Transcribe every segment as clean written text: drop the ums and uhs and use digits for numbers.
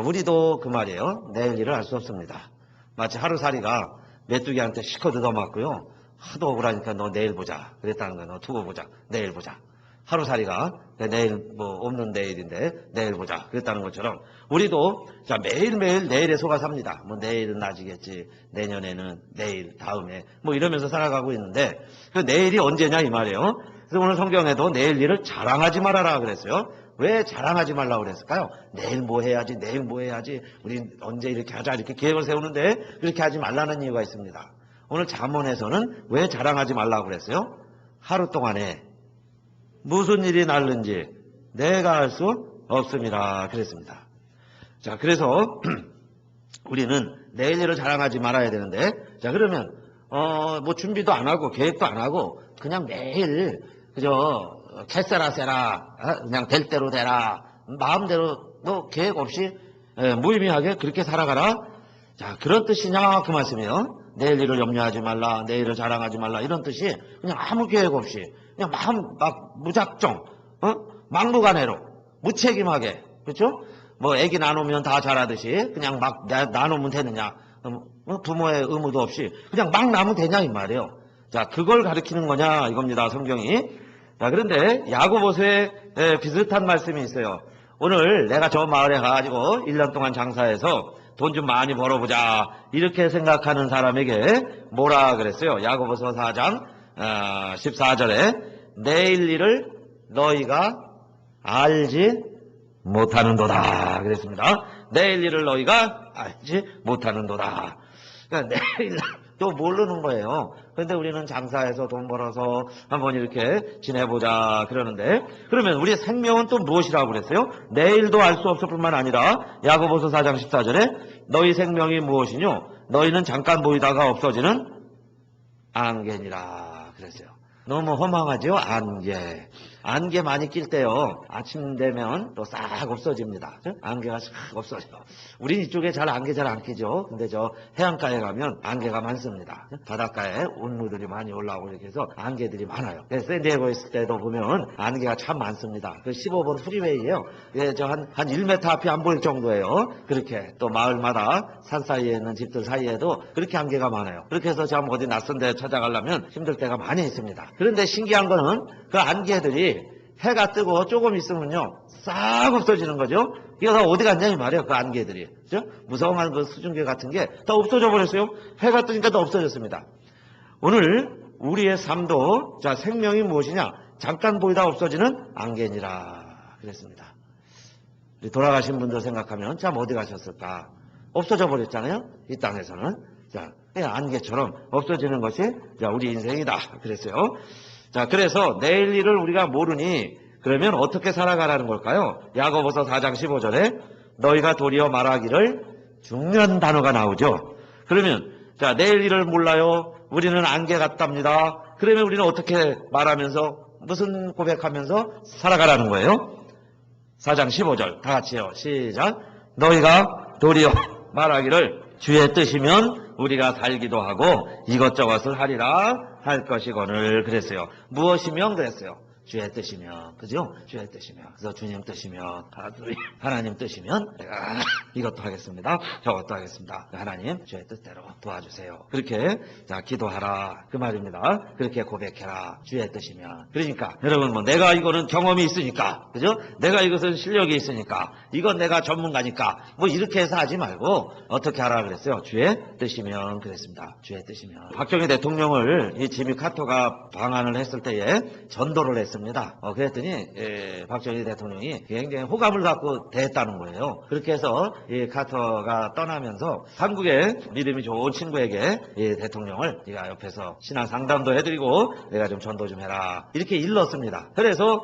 우리도 그 말이에요. 내일 일을 알 수 없습니다. 마치 하루살이가 메뚜기한테 시커 얻어맞고요. 하도 억울하니까 너 내일 보자. 그랬다는 거야. 너 두고 보자. 내일 보자. 하루살이가 내일 뭐 없는 내일인데 내일 보자. 그랬다는 것처럼 우리도 자 매일매일 내일에 속아 삽니다. 뭐 내일은 나아지겠지. 내년에는 내일 다음에 뭐 이러면서 살아가고 있는데 그 내일이 언제냐 이 말이에요. 그래서 오늘 성경에도 내일 일을 자랑하지 말아라 그랬어요. 왜 자랑하지 말라고 그랬을까요? 내일 뭐 해야지, 내일 뭐 해야지, 우리 언제 이렇게 하자 이렇게 계획을 세우는데 그렇게 하지 말라는 이유가 있습니다. 오늘 잠언에서는 왜 자랑하지 말라고 그랬어요? 하루 동안에 무슨 일이 날는지 내가 알 수 없습니다. 그랬습니다. 자, 그래서 우리는 내일 일을 자랑하지 말아야 되는데, 자, 그러면 뭐 준비도 안 하고 계획도 안 하고 그냥 매일 그저 캐세라세라 그냥 될 대로 되라 마음대로 뭐 계획 없이 무의미하게 그렇게 살아가라. 자, 그런 뜻이냐 그 말씀이에요. 내일 일을 염려하지 말라, 내일을 자랑하지 말라 이런 뜻이 그냥 아무 계획 없이 그냥 마음 막 무작정 막무가내로 무책임하게 그렇죠? 뭐 애기 나누면 다 잘하듯이 그냥 막 나누면 되느냐 부모의 의무도 없이 그냥 막 나누면 되냐 이 말이에요. 자, 그걸 가리키는 거냐 이겁니다 성경이. 자, 그런데 야고보서에 비슷한 말씀이 있어요. 오늘 내가 저 마을에 가가지고 1년 동안 장사해서 돈 좀 많이 벌어보자 이렇게 생각하는 사람에게 뭐라 그랬어요? 야고보서 4장 14절에 내일 일을 너희가 알지 못하는도다 그랬습니다. 내일 일을 너희가 알지 못하는도다. 그러니까 내일 또 모르는 거예요. 그런데 우리는 장사해서 돈 벌어서 한번 이렇게 지내보자 그러는데 그러면 우리의 생명은 또 무엇이라고 그랬어요? 내일도 알 수 없을 뿐만 아니라 야고보서 4장 14절에 너희 생명이 무엇이뇨? 너희는 잠깐 보이다가 없어지는 안개니라 그랬어요. 너무 허망하죠? 안개 많이 낄 때요 아침 되면 또 싹 없어집니다. 안개가 싹 없어져. 우린 이쪽에 안개 잘 안 끼죠. 근데 저 해안가에 가면 안개가 많습니다. 바닷가에 온무들이 많이 올라오고 이렇게 해서 안개들이 많아요. 샌디에고 있을 때도 보면 안개가 참 많습니다. 그 15번 프리웨이에요. 예, 저 한 1m 앞이 안 보일 정도예요. 그렇게 또 마을마다 산 사이에 있는 집들 사이에도 그렇게 안개가 많아요. 그렇게 해서 참 어디 낯선 데 찾아가려면 힘들 때가 많이 있습니다. 그런데 신기한 거는 그 안개들이 해가 뜨고 조금 있으면요 싹 없어지는 거죠. 이거 다 어디 갔냐 이 말이에요. 그 안개들이 그죠? 무성한 그 수증기 같은 게 다 없어져 버렸어요. 해가 뜨니까 다 없어졌습니다. 오늘 우리의 삶도 자 생명이 무엇이냐 잠깐 보이다 없어지는 안개니라 그랬습니다. 돌아가신 분들 생각하면 참 어디 가셨을까? 없어져 버렸잖아요. 이 땅에서는 자 안개처럼 없어지는 것이 자 우리 인생이다 그랬어요. 자, 그래서 내일 일을 우리가 모르니 그러면 어떻게 살아가라는 걸까요? 야고보서 4장 15절에 너희가 도리어 말하기를 중요한 단어가 나오죠. 그러면 자 내일 일을 몰라요. 우리는 안개 같답니다. 그러면 우리는 어떻게 말하면서 무슨 고백하면서 살아가라는 거예요? 4장 15절 다 같이요. 시작. 너희가 도리어 말하기를 주의 뜻이면 우리가 살기도 하고 이것저것을 하리라 할 것이거늘 그랬어요. 무엇이면 그랬어요. 주의 뜻이면 그죠? 주의 뜻이면 그래서 주님 뜻이면 하나님 뜻이면 내가 이것도 하겠습니다. 저것도 하겠습니다. 하나님 주의 뜻대로 도와주세요. 그렇게 자 기도하라 그 말입니다. 그렇게 고백해라 주의 뜻이면. 그러니까 여러분 뭐 내가 이거는 경험이 있으니까 그죠? 내가 이것은 실력이 있으니까 이건 내가 전문가니까 뭐 이렇게 해서 하지 말고 어떻게 하라 그랬어요? 주의 뜻이면 그랬습니다. 주의 뜻이면. 박정희 대통령을 이 지미 카터가 방한을 했을 때에 전도를 했습니다. 그랬더니 박정희 대통령이 굉장히 호감을 갖고 대했다는 거예요. 그렇게 해서 이 카터가 떠나면서 한국의 믿음이 좋은 친구에게 이 대통령을 네가 옆에서 신앙 상담도 해드리고 내가 좀 전도 좀 해라 이렇게 일렀습니다. 그래서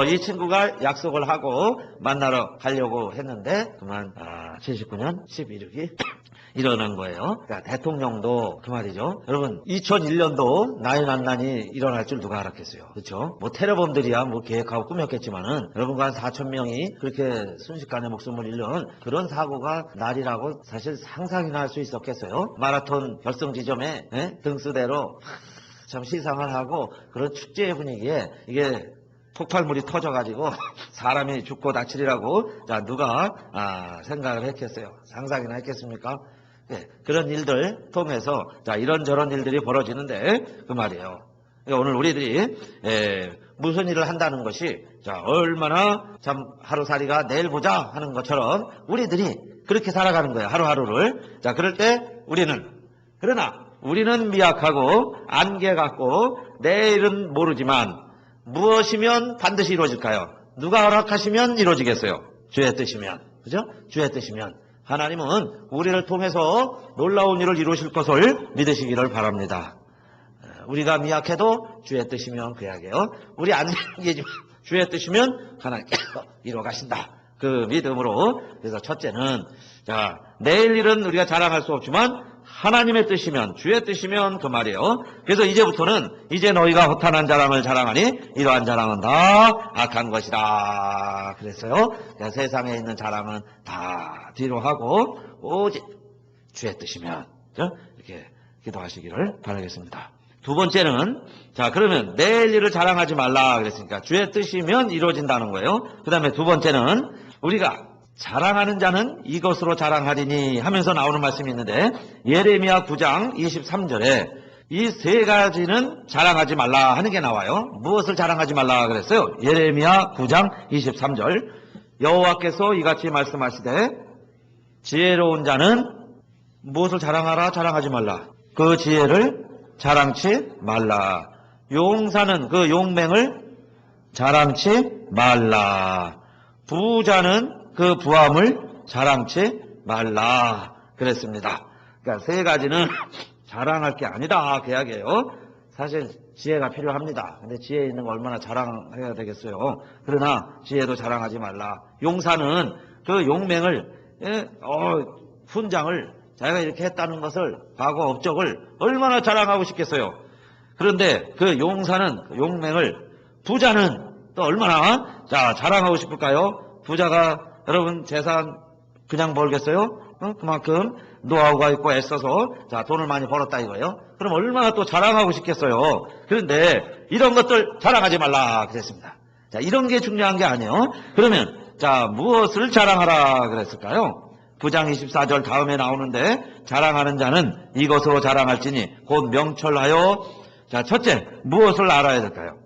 이 친구가 약속을 하고 만나러 가려고 했는데 그만 79년 11일이 일어난 거예요. 그러니까 대통령도 그 말이죠. 여러분 2001년도 9/11이 일어날 줄 누가 알았겠어요. 그렇죠? 뭐 테러범들이야 뭐 계획하고 꾸몄겠지만은 여러분과 한 4,000명이 그렇게 순식간에 목숨을 잃는 그런 사고가 날이라고 사실 상상이나 할 수 있었겠어요. 마라톤 결승 지점에 등수대로 참 시상을 하고 그런 축제의 분위기에 이게 폭발물이 터져가지고 사람이 죽고 다치리라고 자 누가 생각을 했겠어요? 상상이나 했겠습니까? 네, 그런 일들 통해서 자 이런저런 일들이 벌어지는데 그 말이에요. 그러니까 오늘 우리들이 무슨 일을 한다는 것이 자 얼마나 참 하루살이가 내일 보자 하는 것처럼 우리들이 그렇게 살아가는 거예요. 하루하루를. 자 그럴 때 그러나 우리는 미약하고 안개 같고 내일은 모르지만 무엇이면 반드시 이루어질까요? 누가 허락하시면 이루어지겠어요? 주의 뜻이면. 그죠? 주의 뜻이면. 하나님은 우리를 통해서 놀라운 일을 이루실 것을 믿으시기를 바랍니다. 우리가 미약해도 주의 뜻이면 그야게요. 우리 안 되는 게지만 주의 뜻이면 하나님께서 이루어 가신다. 그 믿음으로. 그래서 첫째는 자 내일 일은 우리가 자랑할 수 없지만 하나님의 뜻이면 주의 뜻이면 그 말이에요. 그래서 이제부터는 이제 너희가 허탄한 자랑을 자랑하니 이러한 자랑은 다 악한 것이다. 그랬어요. 그러니까 세상에 있는 자랑은 다 뒤로 하고 오직 주의 뜻이면 이렇게 기도하시기를 바라겠습니다. 두 번째는 자 그러면 내일 일을 자랑하지 말라 그랬으니까 주의 뜻이면 이루어진다는 거예요. 그 다음에 두 번째는 우리가 자랑하는 자는 이것으로 자랑하리니 하면서 나오는 말씀이 있는데 예레미야 9장 23절에 이 세 가지는 자랑하지 말라 하는 게 나와요. 무엇을 자랑하지 말라 그랬어요? 예레미야 9장 23절 여호와께서 이같이 말씀하시되 지혜로운 자는 무엇을 자랑하라 자랑하지 말라. 그 지혜를 자랑치 말라. 용사는 그 용맹을 자랑치 말라. 부자는 그 부함을 자랑치 말라 그랬습니다. 그러니까 세 가지는 자랑할 게 아니다 그 이야기예요. 사실 지혜가 필요합니다. 근데 지혜 있는 거 얼마나 자랑해야 되겠어요. 그러나 지혜도 자랑하지 말라. 용사는 그 용맹을 훈장을 자기가 이렇게 했다는 것을 과거 업적을 얼마나 자랑하고 싶겠어요. 그런데 그 용사는 그 용맹을 부자는 또 얼마나 자랑하고 싶을까요? 부자가 여러분 재산 그냥 벌겠어요? 그만큼 노하우가 있고 애써서 돈을 많이 벌었다 이거예요. 그럼 얼마나 또 자랑하고 싶겠어요. 그런데 이런 것들 자랑하지 말라 그랬습니다. 자 이런 게 중요한 게 아니에요. 그러면 무엇을 자랑하라 그랬을까요? 9장 24절 다음에 나오는데 자랑하는 자는 이것으로 자랑할지니 곧 명철하여 첫째 무엇을 알아야 될까요?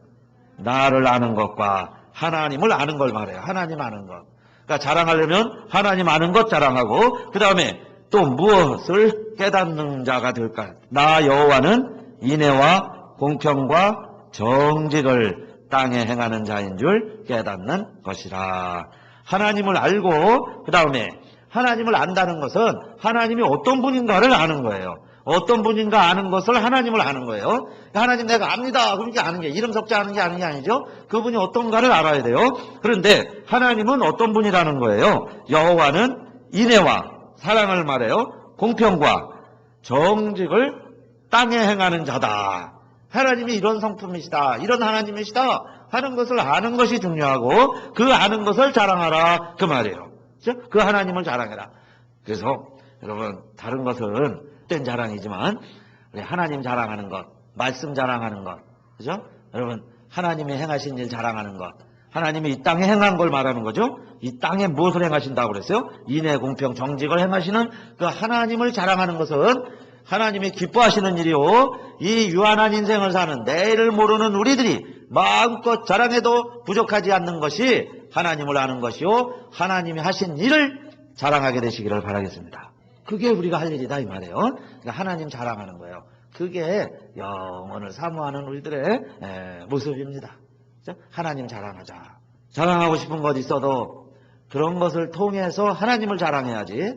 나를 아는 것과 하나님을 아는 걸 말해요. 하나님 아는 것. 그러니까 자랑하려면 하나님 아는 것 자랑하고 그 다음에 또 무엇을 깨닫는 자가 될까요? 나 여호와는 인애와 공평과 정직을 땅에 행하는 자인 줄 깨닫는 것이라. 하나님을 알고 그 다음에 하나님을 안다는 것은 하나님이 어떤 분인가를 아는 거예요. 어떤 분인가 아는 것을 하나님을 아는 거예요. 하나님 내가 압니다. 그렇게 아는 게 이름 석자 아는 게 아니죠. 그분이 어떤가를 알아야 돼요. 그런데 하나님은 어떤 분이라는 거예요. 여호와는 인애와 사랑을 말해요. 공평과 정직을 땅에 행하는 자다. 하나님이 이런 성품이시다. 이런 하나님이시다 하는 것을 아는 것이 중요하고 그 아는 것을 자랑하라 그 말이에요. 그 하나님을 자랑해라. 그래서 여러분 다른 것은 된 자랑이지만 우리 하나님 자랑하는 것, 말씀 자랑하는 것, 그죠? 여러분 하나님이 행하신 일 자랑하는 것, 하나님이 이 땅에 행한 걸 말하는 거죠. 이 땅에 무엇을 행하신다고 그랬어요? 인애, 공평, 정직을 행하시는 그 하나님을 자랑하는 것은 하나님이 기뻐하시는 일이요. 이 유한한 인생을 사는 내일을 모르는 우리들이 마음껏 자랑해도 부족하지 않는 것이 하나님을 아는 것이요. 하나님이 하신 일을 자랑하게 되시기를 바라겠습니다. 그게 우리가 할 일이다 이 말이에요. 그러니까 하나님 자랑하는 거예요. 그게 영혼을 사모하는 우리들의 모습입니다. 하나님 자랑하자. 자랑하고 싶은 것 있어도 그런 것을 통해서 하나님을 자랑해야지.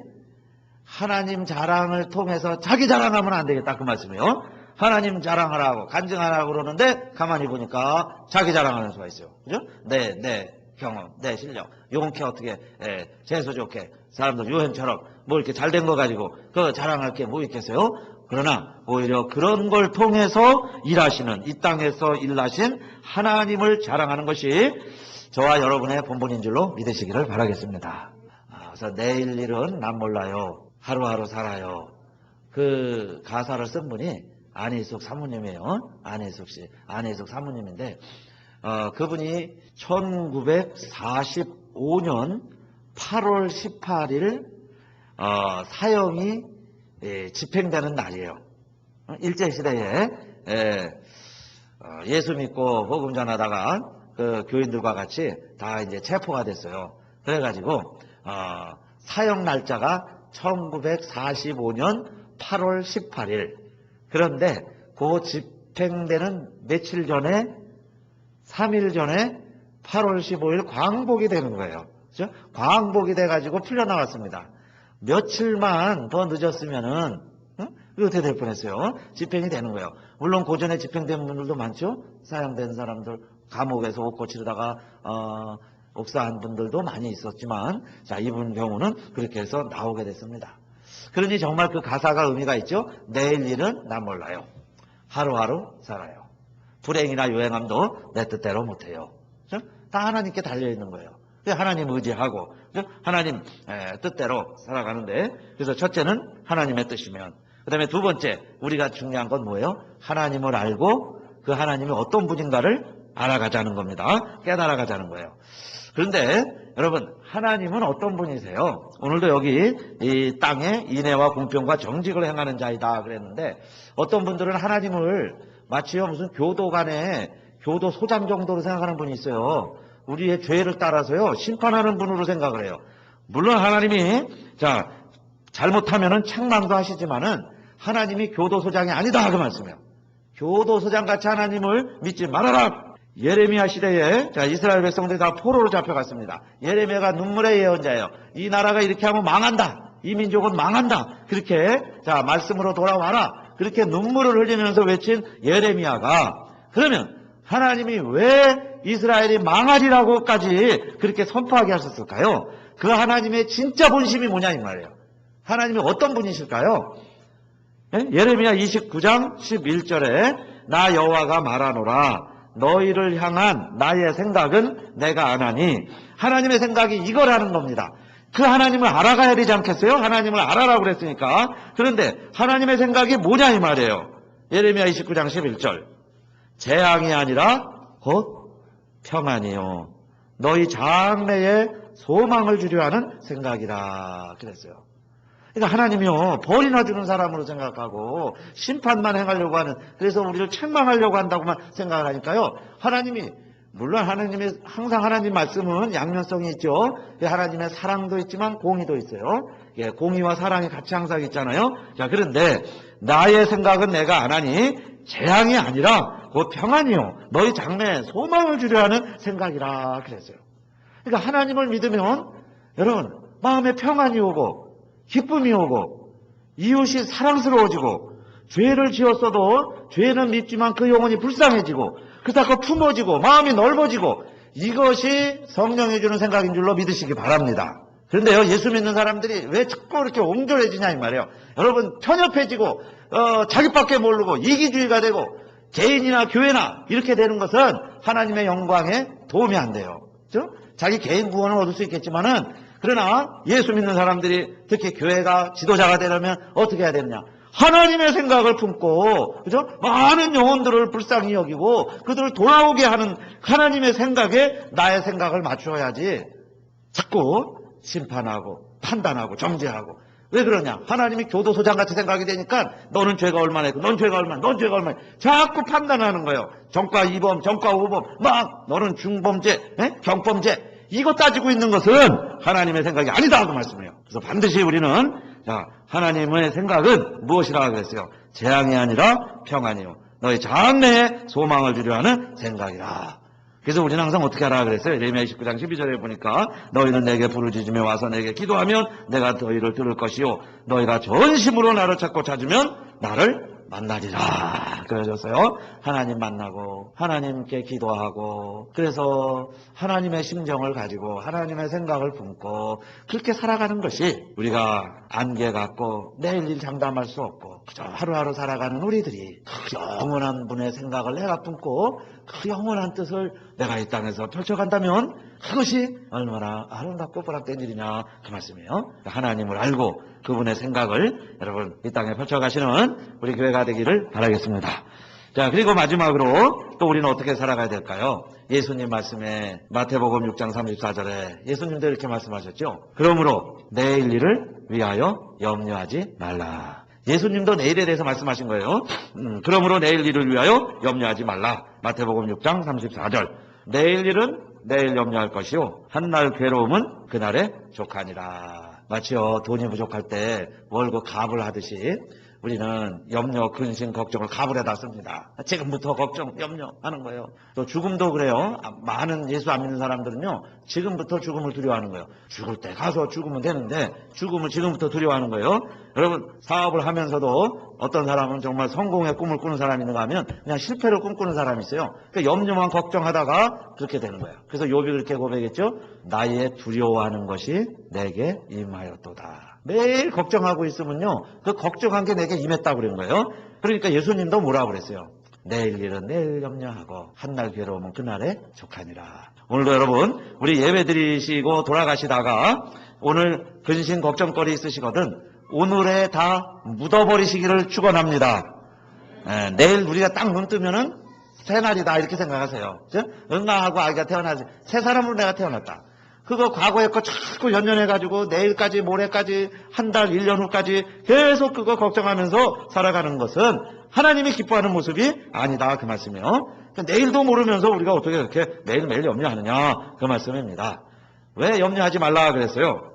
하나님 자랑을 통해서 자기 자랑하면 안 되겠다 그 말씀이에요. 하나님 자랑하라고 간증하라고 그러는데 가만히 보니까 자기 자랑하는 수가 있어요. 그죠? 내 경험, 내 실력, 용케 어떻게 재수 좋게 사람들 유행처럼 뭐 이렇게 잘된 거 가지고 그 자랑할 게 뭐 있겠어요? 그러나 오히려 그런 걸 통해서 일하시는 이 땅에서 일하신 하나님을 자랑하는 것이 저와 여러분의 본분인 줄로 믿으시기를 바라겠습니다. 그래서 내일 일은 난 몰라요. 하루하루 살아요. 그 가사를 쓴 분이 안희숙 사모님이에요. 안희숙 씨, 안희숙 사모님인데 그분이 1945년 8월 18일 사형이 집행되는 날이에요. 일제시대에 예수 믿고 복음 전하다가 그 교인들과 같이 다 이제 체포가 됐어요. 그래가지고 사형 날짜가 1945년 8월 18일. 그런데 그 집행되는 며칠 전에 3일 전에 8월 15일 광복이 되는 거예요. 그렇죠? 광복이 돼가지고 풀려나왔습니다. 며칠만 더 늦었으면은 어떻게 될 뻔했어요. 집행이 되는 거예요. 물론 고전에 집행된 분들도 많죠. 사형된 사람들, 감옥에서 옷 고치려다가 옥사한 분들도 많이 있었지만, 자, 이분 경우는 그렇게 해서 나오게 됐습니다. 그러니 정말 그 가사가 의미가 있죠. 내일 일은 난 몰라요. 하루하루 살아요. 불행이나 요행함도 내 뜻대로 못해요. 그렇죠? 다 하나님께 달려있는 거예요. 하나님 의지하고, 그렇죠? 하나님 뜻대로 살아가는데, 그래서 첫째는 하나님의 뜻이면, 그 다음에 두 번째, 우리가 중요한 건 뭐예요? 하나님을 알고 그 하나님이 어떤 분인가를 알아가자는 겁니다. 깨달아가자는 거예요. 그런데 여러분, 하나님은 어떤 분이세요? 오늘도 여기 이 땅에 인애와 공평과 정직을 행하는 자이다 그랬는데, 어떤 분들은 하나님을 마치요 무슨 교도 간의 교도 소장 정도로 생각하는 분이 있어요. 우리의 죄를 따라서요 심판하는 분으로 생각을 해요. 물론 하나님이 잘못하면은 책망도 하시지만은 하나님이 교도소장이 아니다 그 말씀이에요. 교도소장 같이 하나님을 믿지 말아라. 예레미야 시대에 이스라엘 백성들이 다 포로로 잡혀갔습니다. 예레미야가 눈물의 예언자예요. 이 나라가 이렇게 하면 망한다. 이 민족은 망한다. 그렇게 말씀으로 돌아와라. 그렇게 눈물을 흘리면서 외친 예레미야가, 그러면 하나님이 왜 이스라엘이 망하리라고까지 그렇게 선포하게 하셨을까요? 그 하나님의 진짜 본심이 뭐냐 이 말이에요. 하나님이 어떤 분이실까요? 예레미야 29장 11절에 나 여호와가 말하노라 너희를 향한 나의 생각은 내가 아나니, 하나님의 생각이 이거라는 겁니다. 그 하나님을 알아가야 되지 않겠어요? 하나님을 알아라고 그랬으니까. 그런데 하나님의 생각이 뭐냐 이 말이에요. 예레미야 29장 11절 재앙이 아니라 곧 평안이요 너희 장래에 소망을 주려 하는 생각이라 그랬어요. 그러니까 하나님이요 벌이나 주는 사람으로 생각하고 심판만 행하려고 하는, 그래서 우리를 책망하려고 한다고만 생각을 하니까요. 하나님이, 물론 하나님의 항상 하나님 말씀은 양면성이 있죠. 하나님의 사랑도 있지만 공의도 있어요. 공의와 사랑이 같이 항상 있잖아요. 자, 그런데 나의 생각은 내가 안 하니 재앙이 아니라 곧 평안이요 너희 장래에 소망을 주려 하는 생각이라 그랬어요. 그러니까 하나님을 믿으면 여러분 마음에 평안이 오고 기쁨이 오고 이웃이 사랑스러워지고, 죄를 지었어도 죄는 밉지만 그 영혼이 불쌍해지고 그렇다고 품어지고 마음이 넓어지고, 이것이 성령이 주는 생각인 줄로 믿으시기 바랍니다. 그런데요, 예수 믿는 사람들이 왜 자꾸 이렇게 옹졸해지냐 이 말이에요. 여러분 편협해지고 자기밖에 모르고 이기주의가 되고 개인이나 교회나 이렇게 되는 것은 하나님의 영광에 도움이 안 돼요. 그렇죠? 자기 개인 구원을 얻을 수 있겠지만은, 그러나 예수 믿는 사람들이 특히 교회가 지도자가 되려면 어떻게 해야 되느냐? 하나님의 생각을 품고, 그죠? 많은 영혼들을 불쌍히 여기고 그들을 돌아오게 하는 하나님의 생각에 나의 생각을 맞추어야지 자꾸 심판하고 판단하고 정죄하고. 왜 그러냐? 하나님이 교도소장같이 생각이 되니까 너는 죄가 얼마나 했고 넌 죄가 얼마나, 넌 죄가 얼마나, 자꾸 판단하는 거예요. 정과 2범, 정과 5범, 막 너는 중범죄, 경범죄, 이거 따지고 있는 것은 하나님의 생각이 아니다 그 말씀이에요. 그래서 반드시 우리는 하나님의 생각은 무엇이라고 그랬어요? 재앙이 아니라 평안이요 너희 장래에 소망을 주려 하는 생각이라. 그래서 우리는 항상 어떻게 하라 그랬어요? 예레미야 29장 12절에 보니까 너희는 내게 부르짖으며 와서 내게 기도하면 내가 너희를 들을 것이요 너희가 전심으로 나를 찾고 찾으면 나를 만나리라 그러셨어요. 하나님 만나고 하나님께 기도하고, 그래서 하나님의 심정을 가지고 하나님의 생각을 품고 그렇게 살아가는 것이, 우리가 안개 같고 내일 일 장담할 수 없고 그저 하루하루 살아가는 우리들이 그 영원한 분의 생각을 내가 품고 그 영원한 뜻을 내가 이 땅에서 펼쳐간다면 그것이 얼마나 아름답고 보람된 일이냐 그 말씀이에요. 하나님을 알고 그분의 생각을 여러분 이 땅에 펼쳐가시는 우리 교회가 되기를 바라겠습니다. 자, 그리고 마지막으로 또 우리는 어떻게 살아가야 될까요? 예수님 말씀에 마태복음 6장 34절에 예수님도 이렇게 말씀하셨죠. 그러므로 내일 일을 위하여 염려하지 말라. 예수님도 내일에 대해서 말씀하신 거예요. 그러므로 내일 일을 위하여 염려하지 말라. 마태복음 6장 34절. 내일 일은 내일 염려할 것이요 한날 괴로움은 그날에 족하니라. 마치요 돈이 부족할 때 월급 갑을 하듯이 우리는 염려, 근심, 걱정을 가불에다 씁니다. 지금부터 걱정, 염려하는 거예요. 또 죽음도 그래요. 많은 예수 안 믿는 사람들은요, 지금부터 죽음을 두려워하는 거예요. 죽을 때 가서 죽으면 되는데 죽음을 지금부터 두려워하는 거예요. 여러분, 사업을 하면서도 어떤 사람은 정말 성공의 꿈을 꾸는 사람이 있는가 하면 그냥 실패를 꿈꾸는 사람이 있어요. 그러니까 염려만 걱정하다가 그렇게 되는 거예요. 그래서 욥이 그렇게 고백했죠. 나의 두려워하는 것이 내게 임하였도다. 매일 걱정하고 있으면요, 그 걱정한 게 내게 임했다고 그런 거예요. 그러니까 예수님도 뭐라고 그랬어요? 내일 일은 내일 염려하고 한날 괴로움은 그날에 족하니라. 오늘도 여러분, 우리 예배 드리시고 돌아가시다가 오늘 근심 걱정거리 있으시거든 오늘에 다 묻어버리시기를 축원합니다. 내일 우리가 딱 눈 뜨면은 새날이다 이렇게 생각하세요. 응아하고 아기가 태어나지 새 사람으로 내가 태어났다. 그거 과거에 거 자꾸 연연해가지고 내일까지 모레까지 한 달 1년 후까지 계속 그거 걱정하면서 살아가는 것은 하나님이 기뻐하는 모습이 아니다 그 말씀이에요. 그러니까 내일도 모르면서 우리가 어떻게 그렇게 매일매일 염려하느냐 그 말씀입니다. 왜 염려하지 말라 그랬어요?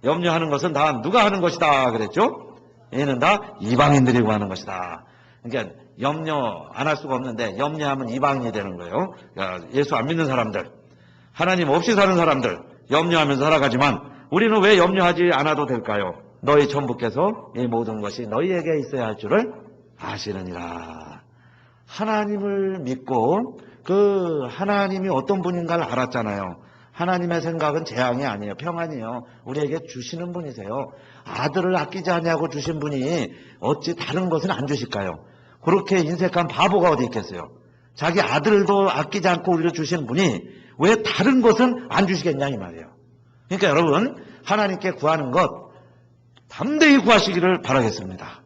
염려하는 것은 다 누가 하는 것이다 그랬죠? 얘는 다 이방인들이 하는 것이다. 그러니까 염려 안 할 수가 없는데 염려하면 이방인이 되는 거예요. 그러니까 예수 안 믿는 사람들, 하나님 없이 사는 사람들 염려하면서 살아가지만 우리는 왜 염려하지 않아도 될까요? 너희 천부께서 이 모든 것이 너희에게 있어야 할 줄을 아시느니라. 하나님을 믿고 그 하나님이 어떤 분인가를 알았잖아요. 하나님의 생각은 재앙이 아니에요. 평안이에요. 우리에게 주시는 분이세요. 아들을 아끼지 않냐고 주신 분이 어찌 다른 것은 안 주실까요? 그렇게 인색한 바보가 어디 있겠어요. 자기 아들도 아끼지 않고 우리를 주신 분이 왜 다른 것은 안 주시겠냐 이 말이에요. 그러니까 여러분 하나님께 구하는 것 담대히 구하시기를 바라겠습니다.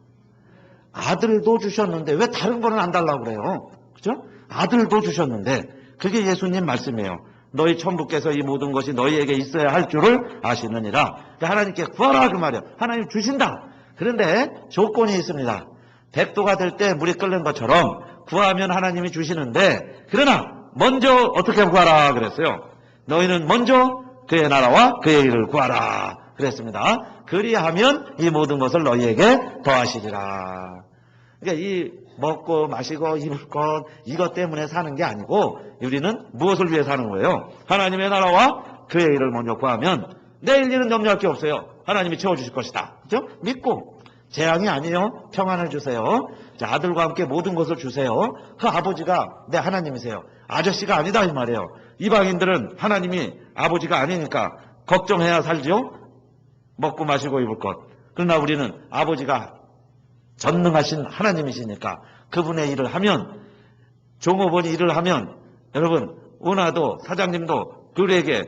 아들도 주셨는데 왜 다른 거는 안 달라고 그래요? 그죠? 아들도 주셨는데 그게 예수님 말씀이에요. 너희 천부께서 이 모든 것이 너희에게 있어야 할 줄을 아시느니라. 그러니까 하나님께 구하라 그 말이에요. 하나님 주신다. 그런데 조건이 있습니다. 백도가 될 때 물이 끓는 것처럼 구하면 하나님이 주시는데 그러나 먼저 어떻게 구하라 그랬어요? 너희는 먼저 그의 나라와 그의 일을 구하라 그랬습니다. 그리하면 이 모든 것을 너희에게 더하시리라. 그러니까 이 먹고 마시고 입을 것 이것 때문에 사는 게 아니고 우리는 무엇을 위해 사는 거예요? 하나님의 나라와 그의 일을 먼저 구하면 내일 일은 염려할 게 없어요. 하나님이 채워주실 것이다. 그렇죠? 믿고 재앙이 아니에요. 평안을 주세요. 자, 아들과 함께 모든 것을 주세요. 그 아버지가 내 하나님이세요. 아저씨가 아니다 이 말이에요. 이방인들은 하나님이 아버지가 아니니까 걱정해야 살지요. 먹고 마시고 입을 것. 그러나 우리는 아버지가 전능하신 하나님이시니까 그분의 일을 하면 종업원이 일을 하면 여러분 은하도 사장님도 그에게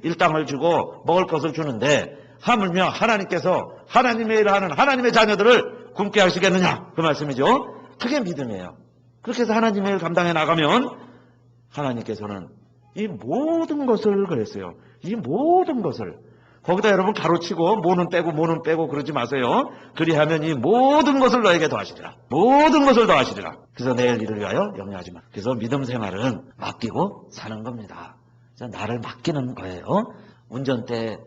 일당을 주고 먹을 것을 주는데 하물며 하나님께서 하나님의 일을 하는 하나님의 자녀들을 굶게 하시겠느냐 그 말씀이죠. 그게 믿음이에요. 그렇게 해서 하나님의 일을 감당해 나가면 하나님께서는 이 모든 것을 그랬어요. 이 모든 것을 거기다 여러분 가로치고 뭐는 빼고 그러지 마세요. 그리하면 이 모든 것을 너에게 더하시리라. 모든 것을 더하시리라. 그래서 내일 일을 위하여 염려하지 마. 그래서 믿음 생활은 맡기고 사는 겁니다. 나를 맡기는 거예요. 운전대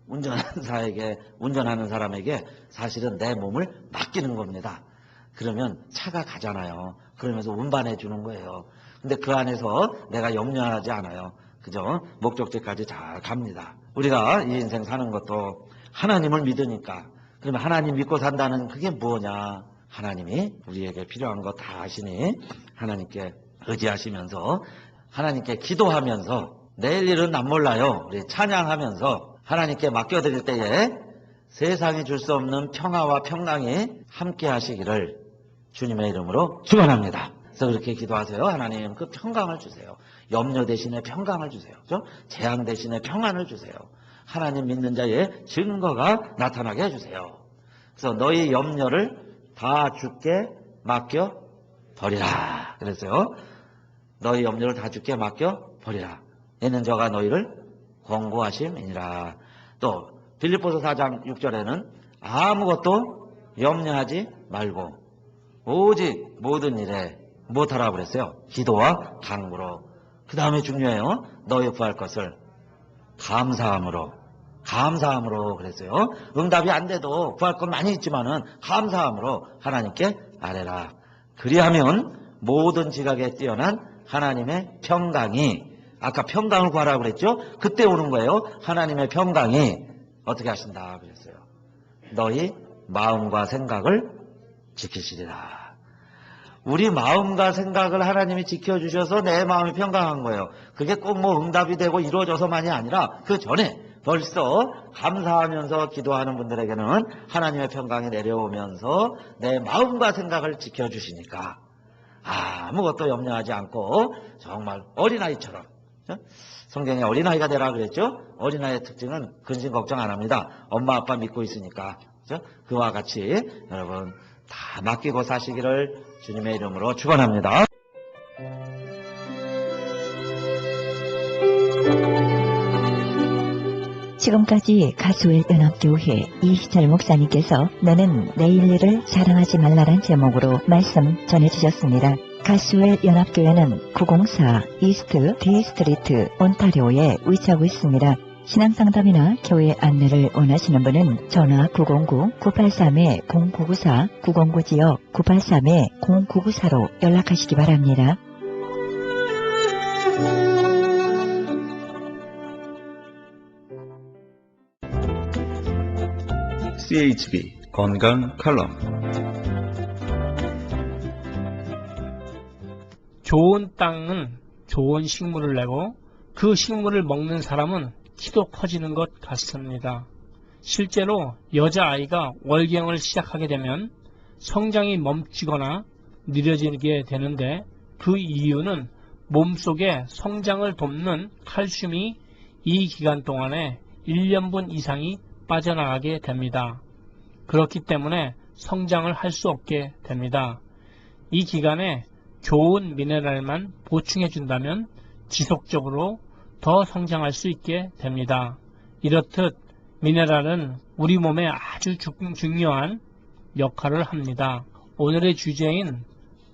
운전사에게 운전하는 사람에게 사실은 내 몸을 맡기는 겁니다. 그러면 차가 가잖아요. 그러면서 운반해 주는 거예요. 근데 그 안에서 내가 염려하지 않아요. 그죠? 목적지까지 잘 갑니다. 우리가 이 인생 사는 것도 하나님을 믿으니까. 그러면 하나님 믿고 산다는 그게 뭐냐? 하나님이 우리에게 필요한 거 다 아시니 하나님께 의지하시면서 하나님께 기도하면서 내일 일은 안 몰라요. 우리 찬양하면서 하나님께 맡겨드릴 때에 세상이 줄 수 없는 평화와 평강이 함께 하시기를 주님의 이름으로 축원합니다. 그래서 그렇게 기도하세요. 하나님 그 평강을 주세요. 염려 대신에 평강을 주세요. 그렇죠? 재앙 대신에 평안을 주세요. 하나님 믿는 자의 증거가 나타나게 해주세요. 그래서 너희 염려를 다 주께 맡겨 버리라. 그랬어요. 너희 염려를 다 주께 맡겨 버리라. 이는 저가 너희를 권고하심이니라. 또 빌립보서 4장 6절에는 아무것도 염려하지 말고 오직 모든 일에 무엇하라 그랬어요? 기도와 간구로. 그 다음에 중요해요. 너희 구할 것을 감사함으로 그랬어요. 응답이 안 돼도 구할 건 많이 있지만은 감사함으로 하나님께 아뢰라. 그리하면 모든 지각에 뛰어난 하나님의 평강이, 아까 평강을 구하라고 그랬죠? 그때 오는 거예요. 하나님의 평강이 어떻게 하신다 그랬어요. 너희 마음과 생각을 지키시리라. 우리 마음과 생각을 하나님이 지켜주셔서 내 마음이 평강한 거예요. 그게 꼭 뭐 응답이 되고 이루어져서만이 아니라 그 전에 벌써 감사하면서 기도하는 분들에게는 하나님의 평강이 내려오면서 내 마음과 생각을 지켜주시니까 아무것도 염려하지 않고 정말 어린아이처럼, 성경에 어린아이가 되라 그랬죠? 어린아이의 특징은 근심 걱정 안 합니다. 엄마 아빠 믿고 있으니까. 그와 같이 여러분 다 맡기고 사시기를 주님의 이름으로 축원합니다. 지금까지 가수엘 연합교회 이희철 목사님께서 너는 내일 일을 자랑하지 말라란 제목으로 말씀 전해주셨습니다. 가수엘 연합교회는 904 이스트 디스트리트 온타리오에 위치하고 있습니다. 신앙상담이나 교회 안내를 원하시는 분은 전화 909-983-0994, 909지역 983-0994로 연락하시기 바랍니다. CHB 건강 칼럼. 좋은 땅은 좋은 식물을 내고 그 식물을 먹는 사람은 키도 커지는 것 같습니다. 실제로 여자아이가 월경을 시작하게 되면 성장이 멈추거나 느려지게 되는데 그 이유는 몸속에 성장을 돕는 칼슘이 이 기간 동안에 1년분 이상이 빠져나가게 됩니다. 그렇기 때문에 성장을 할 수 없게 됩니다. 이 기간에 좋은 미네랄만 보충해 준다면 지속적으로 더 성장할 수 있게 됩니다. 이렇듯 미네랄은 우리 몸에 아주 중요한 역할을 합니다. 오늘의 주제인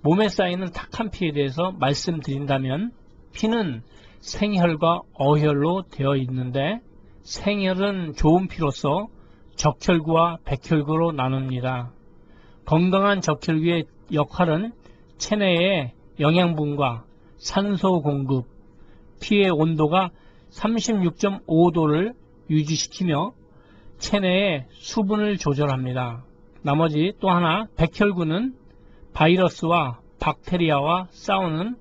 몸에 쌓이는 탁한 피에 대해서 말씀드린다면, 피는 생혈과 어혈로 되어 있는데 생혈은 좋은 피로서 적혈구와 백혈구로 나눕니다. 건강한 적혈구의 역할은 체내의 영양분과 산소 공급, 피의 온도가 36.5도를 유지시키며 체내의 수분을 조절합니다. 나머지 또 하나, 백혈구는 바이러스와 박테리아와 싸우는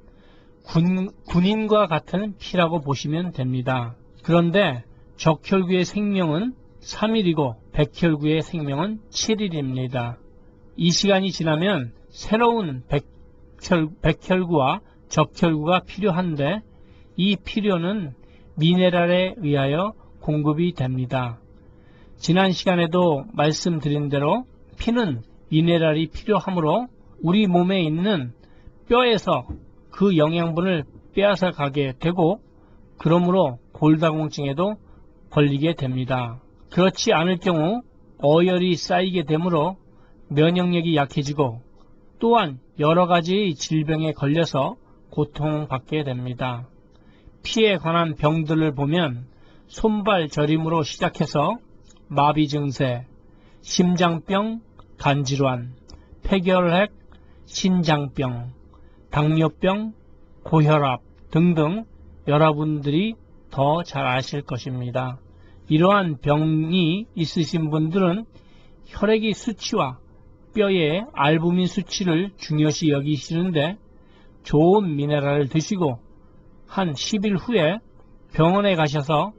군인과 같은 피라고 보시면 됩니다. 그런데 적혈구의 생명은 3일이고 백혈구의 생명은 7일입니다. 이 시간이 지나면 새로운 백혈구와 적혈구가 필요한데 이 필요는 미네랄에 의하여 공급이 됩니다. 지난 시간에도 말씀드린 대로 피는 미네랄이 필요하므로 우리 몸에 있는 뼈에서 그 영양분을 빼앗아 가게 되고, 그러므로 골다공증에도 걸리게 됩니다. 그렇지 않을 경우 어혈이 쌓이게 되므로 면역력이 약해지고 또한 여러 가지 질병에 걸려서 고통받게 됩니다. 피에 관한 병들을 보면 손발 저림으로 시작해서 마비 증세, 심장병, 간질환, 폐결핵, 신장병, 당뇨병, 고혈압 등등 여러분들이 더 잘 아실 것입니다. 이러한 병이 있으신 분들은 혈액의 수치와 뼈의 알부민 수치를 중요시 여기시는데 좋은 미네랄을 드시고 한 10일 후에 병원에 가셔서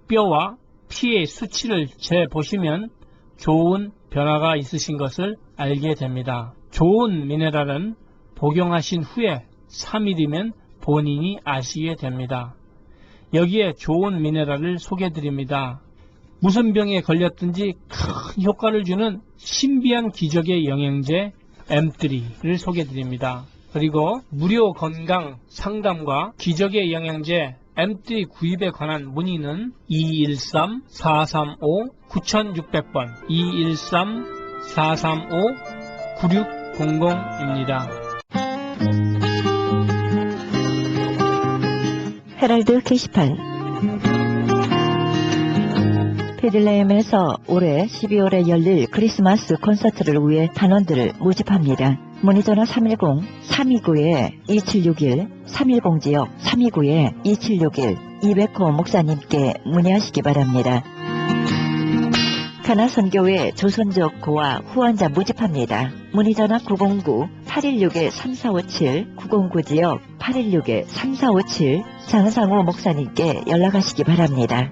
뼈와 피의 수치를 재보시면 좋은 변화가 있으신 것을 알게 됩니다. 좋은 미네랄은 복용하신 후에 3일이면 본인이 아시게 됩니다. 여기에 좋은 미네랄을 소개해드립니다. 무슨 병에 걸렸든지 큰 효과를 주는 신비한 기적의 영양제 M3를 소개해드립니다. 그리고 무료 건강 상담과 기적의 영양제 M3 구입에 관한 문의는 213-435-9600번 213-435-9600입니다. 헤럴드 게시판. 베들레헴에서 올해 12월에 열릴 크리스마스 콘서트를 위해 단원들을 모집합니다. 문의전화 310-329-2761, 310지역 329-2761, 이백호 목사님께 문의하시기 바랍니다. 가나선교회 조선족 고아 후원자 모집합니다. 문의전화 909-816-3457, 909지역 816-3457, 장상호 목사님께 연락하시기 바랍니다.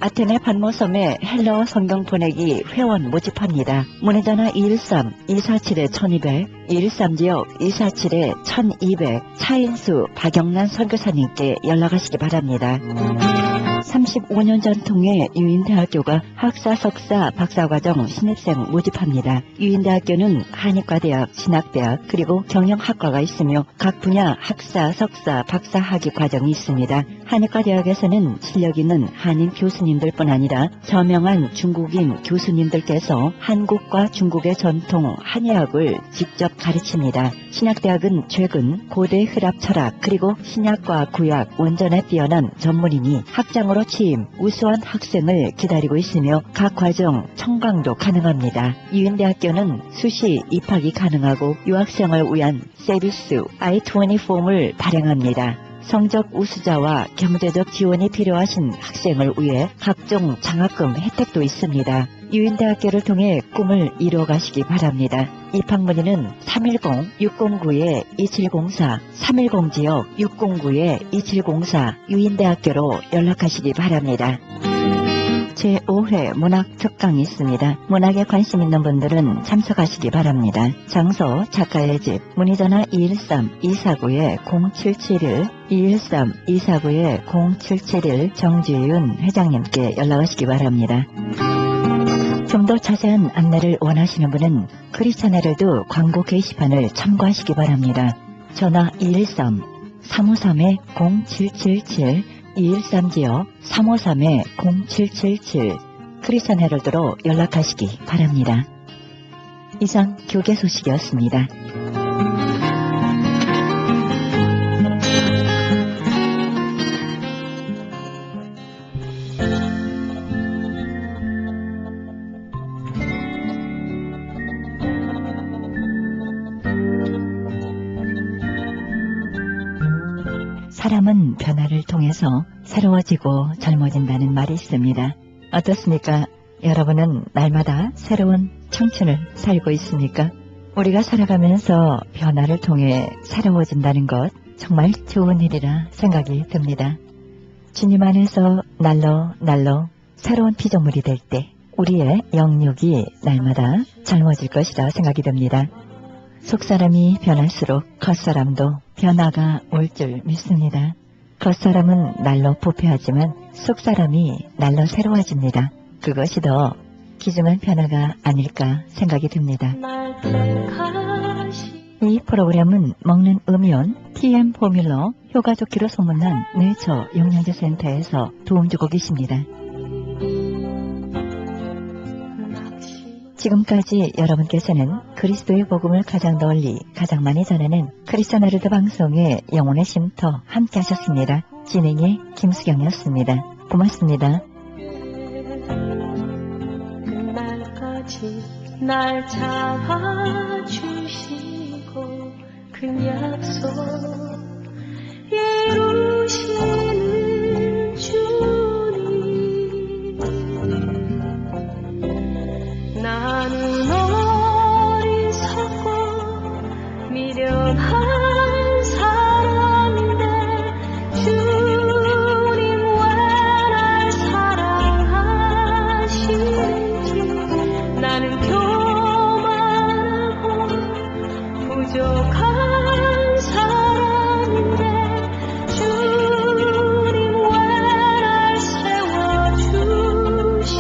아테네 반모섬에 헬러 성경 보내기 회원 모집합니다. 문의전화 213-247-1200, 213지역 247-1200, 차인수 박영란 선교사님께 연락하시기 바랍니다. 35년 전통의 유인대학교가 학사, 석사, 박사과정 신입생 모집합니다. 유인대학교는 한의과대학, 진학대학, 그리고 경영학과가 있으며 각 분야 학사, 석사, 박사 학위 과정이 있습니다. 한의과대학에서는 실력 있는 한인 교수님들뿐 아니라 저명한 중국인 교수님들께서 한국과 중국의 전통 한의학을 직접 가르칩니다. 신학대학은 최근 고대 혈압 철학 그리고 신약과 구약 원전에 뛰어난 전문인이 학장으로 취임, 우수한 학생을 기다리고 있으며 각 과정 청강도 가능합니다. 유인대학교는 수시 입학이 가능하고 유학생을 위한 서비스 I-20 폼을 발행합니다. 성적 우수자와 경제적 지원이 필요하신 학생을 위해 각종 장학금 혜택도 있습니다. 유인대학교를 통해 꿈을 이루어가시기 바랍니다. 입학 문의는 310-609-2704, 310지역 609-2704 유인대학교로 연락하시기 바랍니다. 제5회 문학 특강이 있습니다. 문학에 관심 있는 분들은 참석하시기 바랍니다. 장소 작가의 집, 문의전화 213-249-0771, 213-249-0771 정주윤 회장님께 연락하시기 바랍니다. 좀 더 자세한 안내를 원하시는 분은 크리스찬 헤럴드 광고 게시판을 참고하시기 바랍니다. 전화 213-353-0777, 213지역 353-0777 크리스찬 헤럴드로 연락하시기 바랍니다. 이상 교계 소식이었습니다. 사람은 변화를 통해서 새로워지고 젊어진다는 말이 있습니다. 어떻습니까? 여러분은 날마다 새로운 청춘을 살고 있습니까? 우리가 살아가면서 변화를 통해 새로워진다는 것 정말 좋은 일이라 생각이 듭니다. 주님 안에서 날로 새로운 피조물이 될 때 우리의 영육이 날마다 젊어질 것이라 생각이 듭니다. 속사람이 변할수록 겉사람도 변화가 올 줄 믿습니다. 겉사람은 날로 부패하지만 속사람이 날로 새로워집니다. 그것이 더 귀중한 변화가 아닐까 생각이 듭니다. 이 프로그램은 먹는 음이온 TM 포뮬러 효과 좋기로 소문난 네이처 영양제 센터에서 도움 주고 계십니다. 지금까지 여러분께서는 그리스도의 복음을 가장 널리 가장 많이 전하는 크리스찬 헤럴드 방송의 영혼의 쉼터 함께 하셨습니다. 진행의 김수경이었습니다. 고맙습니다. 그날까지 날 잡아주시고 그 약속 이루시는 주님 나는 어리석고 미련한 사람인데 주님 왜 날 사랑하시는지 나는 교만하고 부족한 사람인데 주님 왜 날 세워주시는지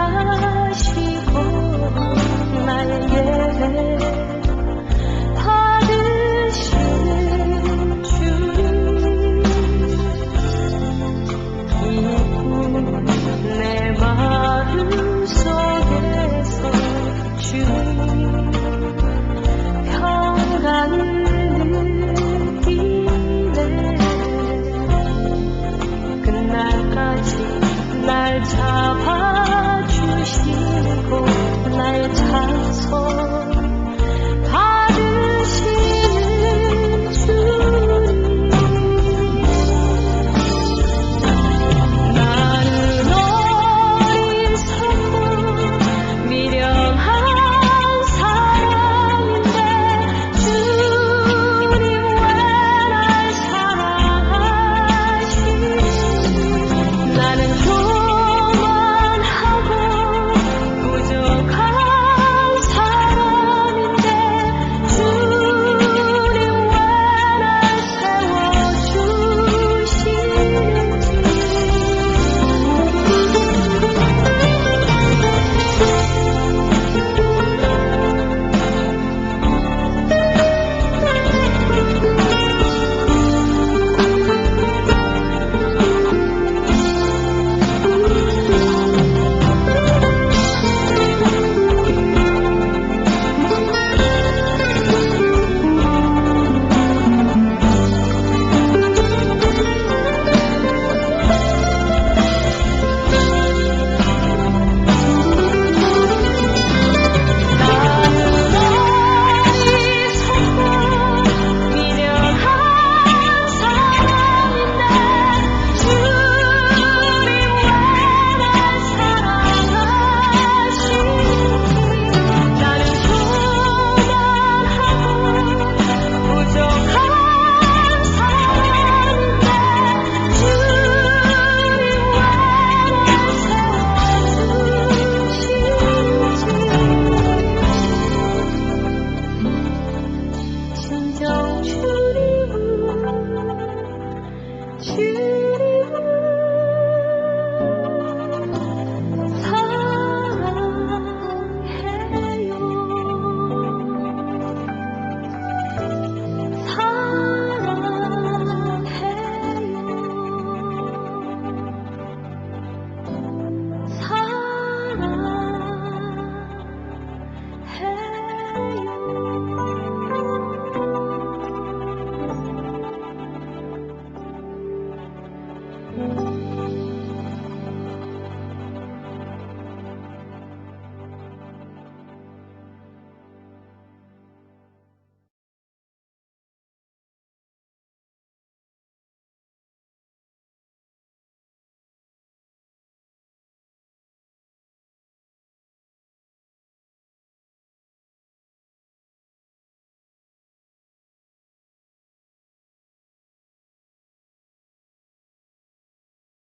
하시고 날 예배